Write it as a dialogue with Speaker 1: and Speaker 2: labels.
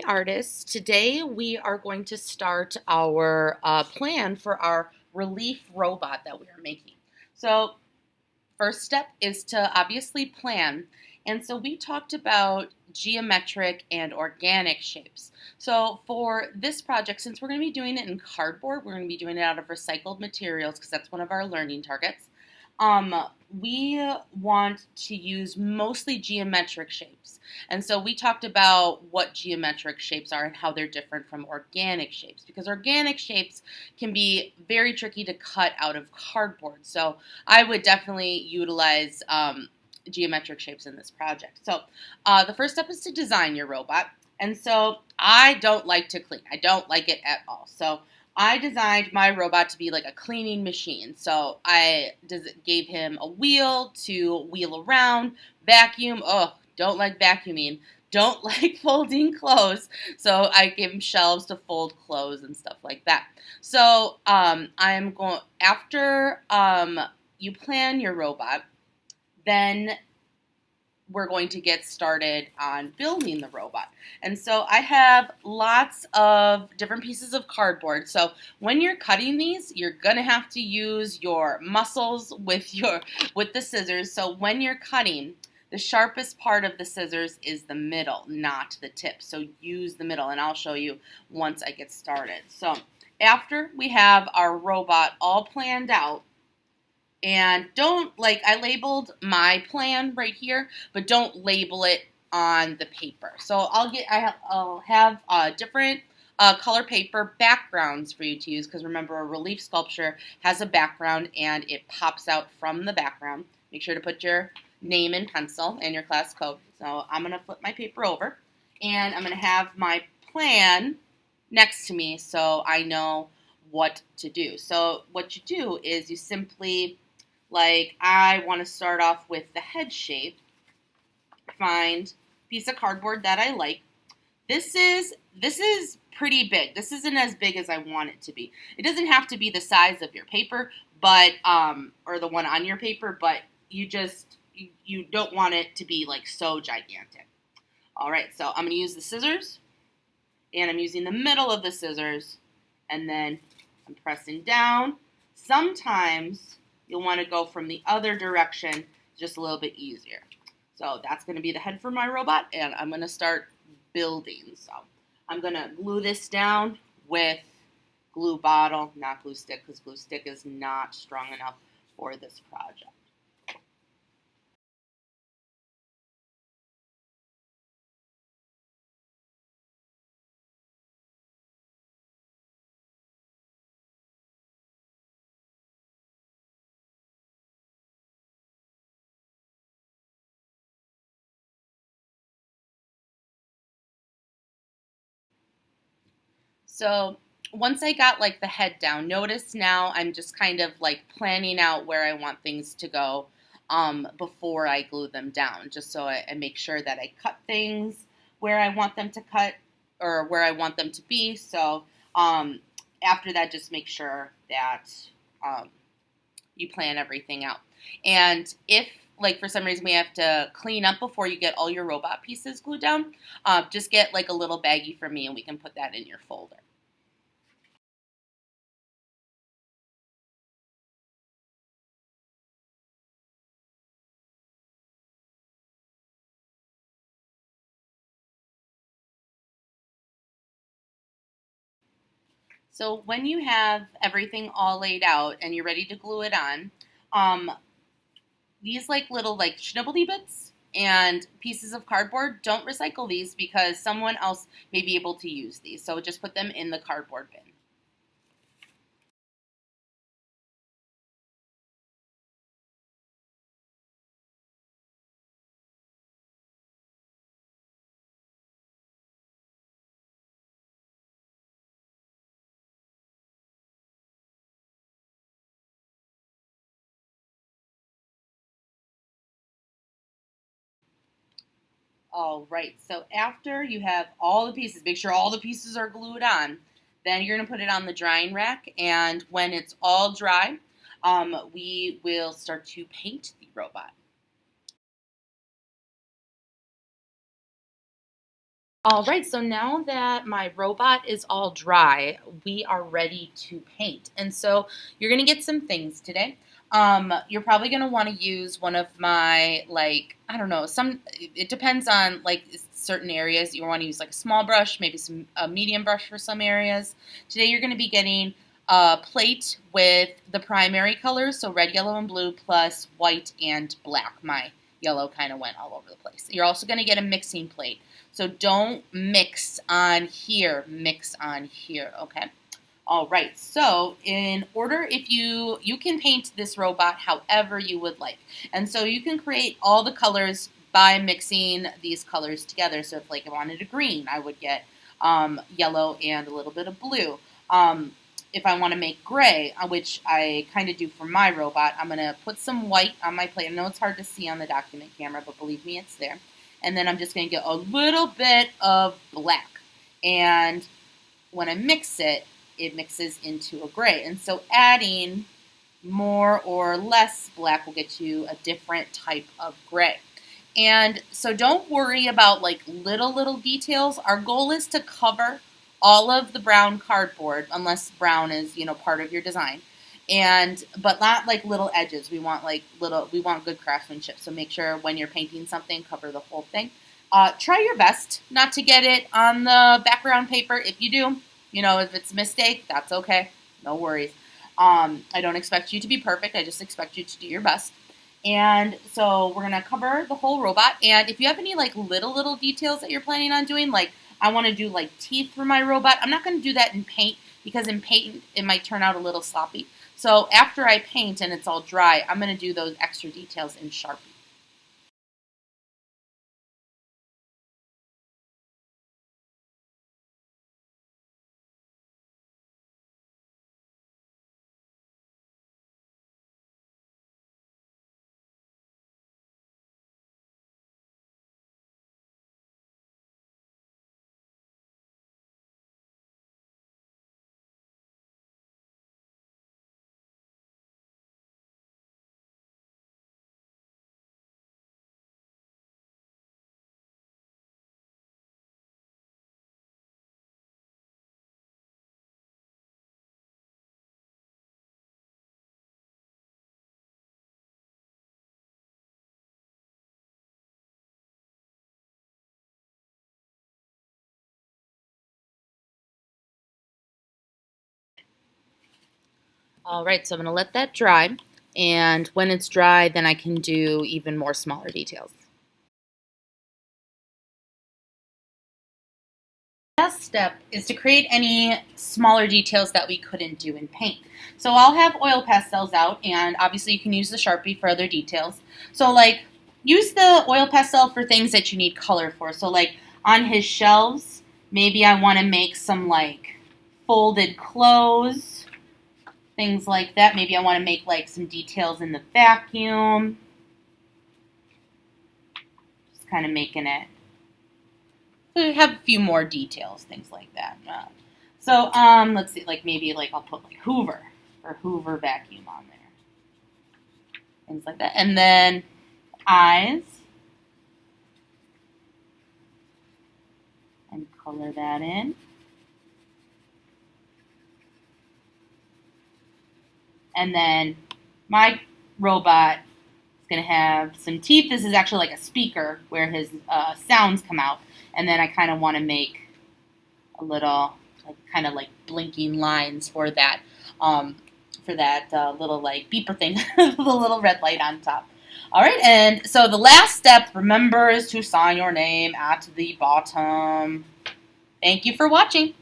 Speaker 1: Artists, today we are going to start our plan for our relief robot that we are making. So, first step is to obviously plan. And so we talked about geometric and organic shapes. So for this project, since we're going to be doing it in cardboard, we're going to be doing it out of recycled materials because that's one of our learning targets. Um, we want to use mostly geometric shapes. And so we talked about what geometric shapes are and how they're different from organic shapes because organic shapes can be very tricky to cut out of cardboard. So I would definitely utilize geometric shapes in this project. So the first step is to design your robot. And so I don't like to clean. I don't like it at all. So I designed my robot to be like a cleaning machine. So I gave him a wheel to wheel around, vacuum. Oh, don't like vacuuming. Don't like folding clothes. So I gave him shelves to fold clothes and stuff like that. So I'm going after you plan your robot, then we're going to get started on building the robot. And so I have lots of different pieces of cardboard. So when you're cutting these, you're going to have to use your muscles with the scissors. So when you're cutting, the sharpest part of the scissors is the middle, not the tip. So use the middle, and I'll show you once I get started. So after we have our robot all planned out, and don't, like, I labeled my plan right here, but don't label it on the paper. So I'll have different color paper backgrounds for you to use because remember, a relief sculpture has a background and it pops out from the background. Make sure to put your name in pencil and your class code. So I'm going to flip my paper over and I'm going to have my plan next to me so I know what to do. So what you do is you simply, like, I want to start off with the head shape. Find a piece of cardboard that I like. This is pretty big. This isn't as big as I want it to be. It doesn't have to be the size of your paper, but or the one on your paper, but you don't want it to be like so gigantic. All right, so I'm going to use the scissors, and I'm using the middle of the scissors, and then I'm pressing down. Sometimes you'll want to go from the other direction, just a little bit easier. So that's going to be the head for my robot, and I'm going to start building. So I'm going to glue this down with glue bottle, not glue stick, because glue stick is not strong enough for this project. So once I got like the head down, notice now I'm just kind of like planning out where I want things to go before I glue them down, just so I make sure that I cut things where I want them to cut or where I want them to be. So um, after that, just make sure that um, you plan everything out. And if, like, for some reason we have to clean up before you get all your robot pieces glued down, just get like a little baggie for me and we can put that in your folder. So when you have everything all laid out and you're ready to glue it on, um, these like little like schnibbly bits and pieces of cardboard, don't recycle these because someone else may be able to use these. So just put them in the cardboard bin. All right. So after you have all the pieces, make sure all the pieces are glued on. Then you're going to put it on the drying rack, and when it's all dry, we will start to paint the robot. All right, so now that my robot is all dry, we are ready to paint. And so you're going to get some things today. You're probably going to want to use one of my, like, I don't know, it depends on, like, certain areas. You want to use, like, a small brush, maybe a medium brush for some areas. Today you're going to be getting a plate with the primary colors, so red, yellow, and blue, plus white and black. My yellow kind of went all over the place. You're also going to get a mixing plate. So don't mix on here, okay? All right, so in order, if you can paint this robot however you would like. And so you can create all the colors by mixing these colors together. So if like I wanted a green, I would get yellow and a little bit of blue. If I want to make gray, which I kind of do for my robot, I'm going to put some white on my plate. I know it's hard to see on the document camera, but believe me, it's there. And then I'm just going to get a little bit of black. And when I mix it, it mixes into a gray. And so adding more or less black will get you a different type of gray. And so don't worry about like little details. Our goal is to cover all of the brown cardboard, unless brown is, part of your design. But not like little edges. We want good craftsmanship. So make sure when you're painting something, cover the whole thing. Try your best not to get it on the background paper. If you do, if it's a mistake, that's okay. No worries. I don't expect you to be perfect. I just expect you to do your best. And so we're going to cover the whole robot. And if you have any like little details that you're planning on doing, like I want to do like teeth for my robot, I'm not going to do that in paint because in paint it might turn out a little sloppy. So after I paint and it's all dry, I'm going to do those extra details in Sharpie. All right, so I'm going to let that dry. And when it's dry, then I can do even more smaller details. Last step is to create any smaller details that we couldn't do in paint. So I'll have oil pastels out, and obviously you can use the Sharpie for other details. So like, use the oil pastel for things that you need color for. So like on his shelves, maybe I want to make some like folded clothes, things like that. Maybe I want to make like some details in the vacuum. Just kind of making it. So have a few more details, things like that. Let's see, like maybe like I'll put like Hoover or Hoover vacuum on there. Things like that. And then eyes. And color that in. And then my robot is going to have some teeth. This is actually like a speaker where his sounds come out. And then I kind of want to make a little, like, kind of like blinking lines for that little like beeper thing, the little red light on top. All right, and so the last step, remember, is to sign your name at the bottom. Thank you for watching.